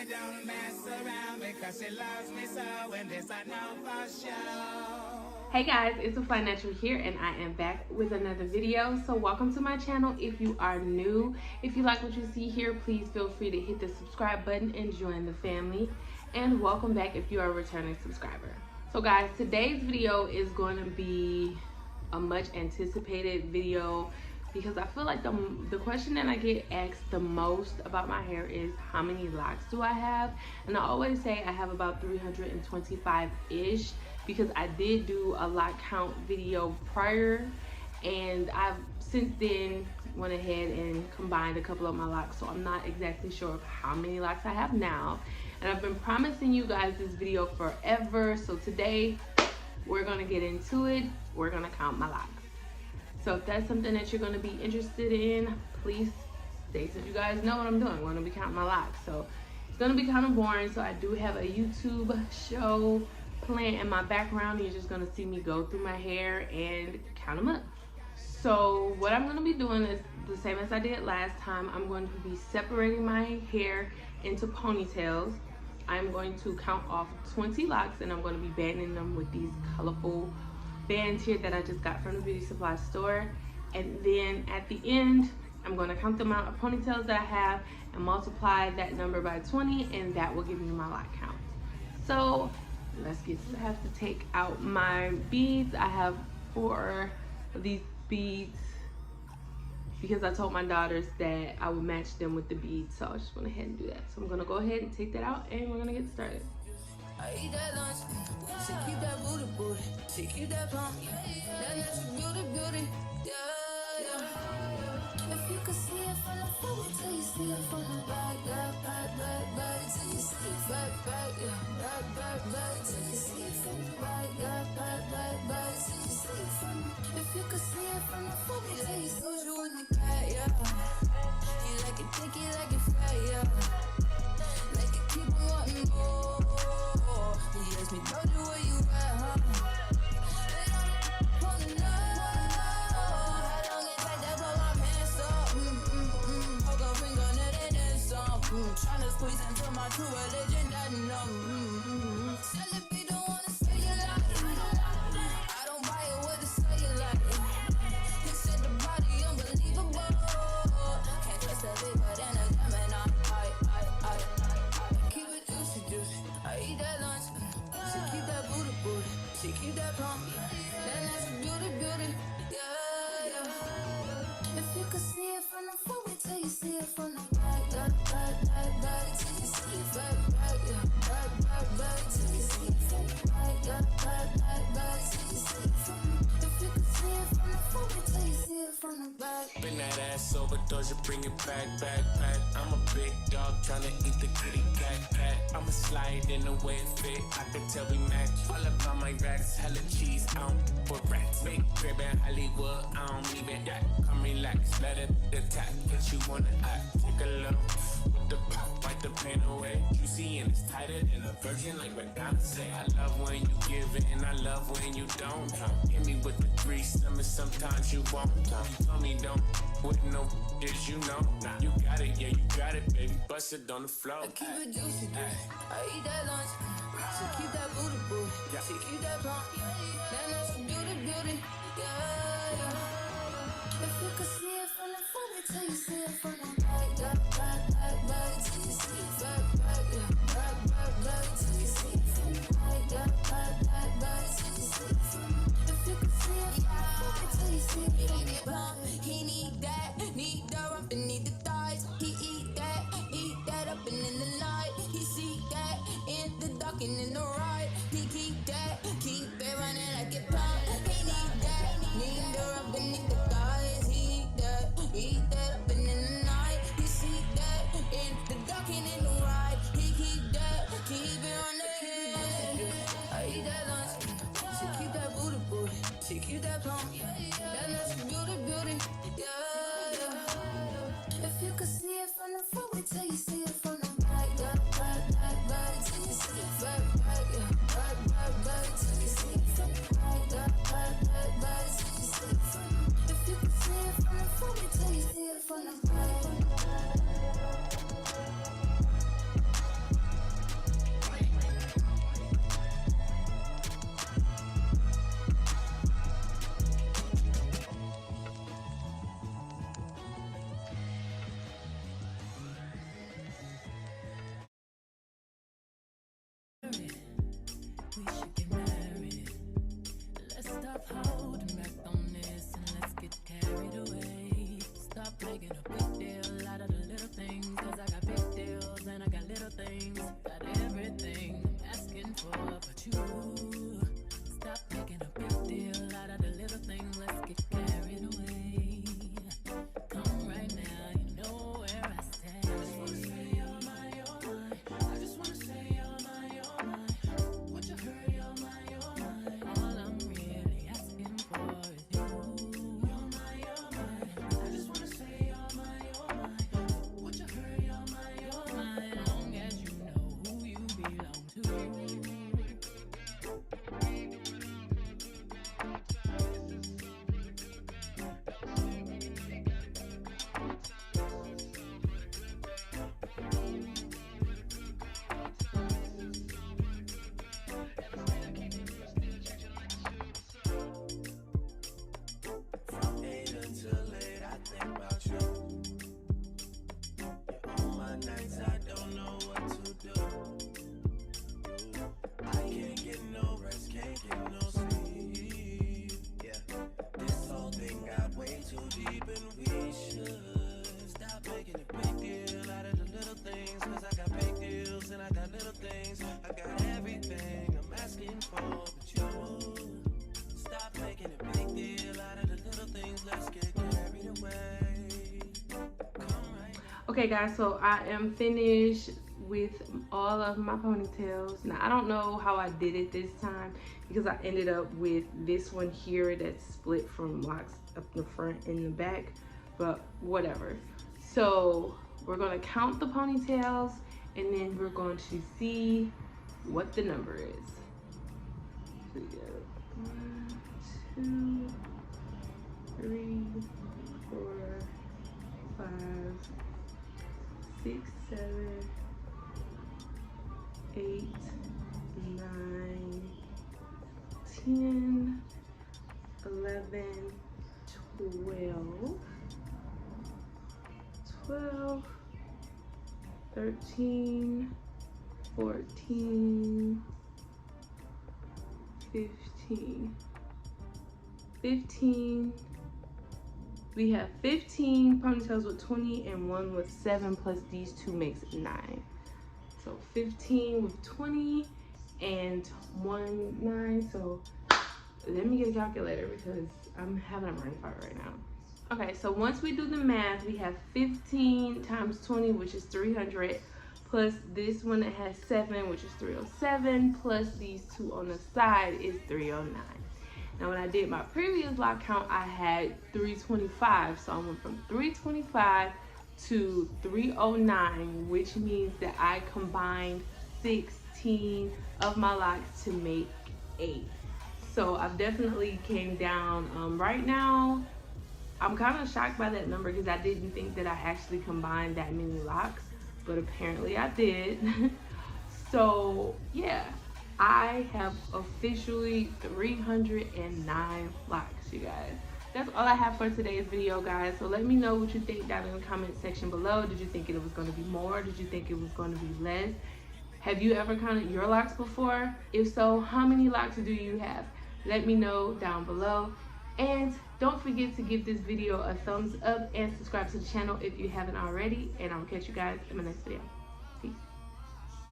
me don't mess around because she loves me so, and this I know for sure. Hey guys, it's a Fly Natural here, and I am back with another video. So welcome to my channel if you are new. If you like what you see here, please feel free to hit the subscribe button and join the family. And welcome back if you are a returning subscriber. So guys, today's video is going to be a much anticipated video because I feel like the question that I get asked the most about my hair is how many locks do I have? And I always say I have about 325-ish because I did do a lock count video prior, and I've since then went ahead and combined a couple of my locks, so I'm not exactly sure of how many locks I have now. And I've been promising you guys this video forever, so today we're gonna get into it. We're gonna count my locks. So if that's something that you're gonna be interested in, please stay so you guys know what I'm doing. I'm gonna be counting my locks. So it's gonna be kind of boring, so I do have a YouTube show playing in my background. You're just gonna see me go through my hair and count them up. So what I'm gonna be doing is the same as I did last time. I'm going to be separating my hair into ponytails. I'm going to count off 20 locks, and I'm going to be banding them with these colorful bands here that I just got from the beauty supply store. And then at the end, I'm going to count the amount of ponytails that I have and multiply that number by 20, and that will give me my lock count. So let's get started. I have to take out my beads. I have 4 of these beads because I told my daughters that I would match them with the beads, so I just went ahead and do that. So I'm gonna go ahead and take that out, and we're gonna get started. I eat that lunch, she keep that booty booty, she keep that plump, that natural beauty, yeah. If you could see it from the front till you see it from the back, back, till you see it back, yeah, back, till you see it from the back, yeah, back, till you see it from the. If you could see it from the front till you see it from the back, yeah. You like it thick, you like it fat, yeah. Like it keep on wanting more. You ask me, told you where you at, huh? Wanna know how long it take to blow my pants up? Hold a finger, net and some. Tryna squeeze into my true religion, that no. Celebrate, don't wanna say you like it. I don't buy it with a say you like it. You said the body unbelievable. Can't trust a bigger than a Gemini. I keep it juicy. I eat that lunch. She keep that booty, she keep that plump, that natural beauty, yeah. If you could see it from the front, wait till you see it from the back, back, till you see it back, yeah, back, till you see it from the back, yeah, back, till you see it from the. If you could see it from the front, wait till you see it from the back. Bring that ass over, doja, bring it back. I'm a big dog tryna eat the kitty cat. I'ma slide in the way it fit. I can tell we match. All about my racks, hella cheese. I don't for rats. Big crib in Hollywood, I don't even that. Come relax, let it attack. Get you wanna act. Take a look with the pop, wipe the pain away. Juicy and it's tighter than a virgin, like Madonna say. I love when you give it, and I love when you don't. Hit me with the grease, sometimes you won't. You told me don't. With no is you know. You got it, yeah, you got it, baby. Bust it on the floor. I keep it juicy, I eat that lunch. She keep that booty, she keep that plump, that natural beauty, yeah. If you could see it from the front, wait till you see it from the back, back, till you see it back, yeah, back, till you see it from the back, yeah, back, till you see it from the. If you could see it from the front, wait till you see it from the back. He need the rump and need the thighs. He eat that up and in the night. He see that in the dark and in the right. He keep it running like it pump. He need the rump and need the thighs. He eat that up and in the night. He see that in the dark and in the right. He keep it running. I eat that lunch. She keep that booty, she keep that plump, that natural beauty, yeah. If you could see it from the front, wait till you see it from the back, back, till you see it back, yeah, back, till you see it from the back, back, till you see it from the. If you could see it from the front, wait till you see it from the back. Okay guys, so I am finished with all of my ponytails. Now I don't know how I did it this time because I ended up with this one here that's split from locks up the front and the back, but whatever. So we're gonna count the ponytails and then we're going to see what the number is. So we got 1, 2, 3, 4, 5, 6, 7, 8, 9, 10, 11, 12, 13, 14, 15. We have 15 ponytails with 20 and one with 7 plus these two makes 9. So 15 with 20 and 1 9. So let me get a calculator because I'm having a brain fart right now. Okay, so once we do the math, we have 15 times 20, which is 300, plus this one that has 7, which is 307, plus these two on the side is 309. Now when I did my previous lock count, I had 325, so I went from 325 to 309, which means that I combined 16 of my locks to make 8. So I've definitely came down. Right now, I'm kind of shocked by that number because I didn't think that I actually combined that many locks, but apparently I did. So yeah, I have officially 309 locks, you guys. That's all I have for today's video, guys. So let me know what you think down in the comment section below. Did you think it was going to be more? Did you think it was going to be less? Have you ever counted your locks before? If so, how many locks do you have? Let me know down below. And don't forget to give this video a thumbs up and subscribe to the channel if you haven't already. And I'll catch you guys in my next video. Peace.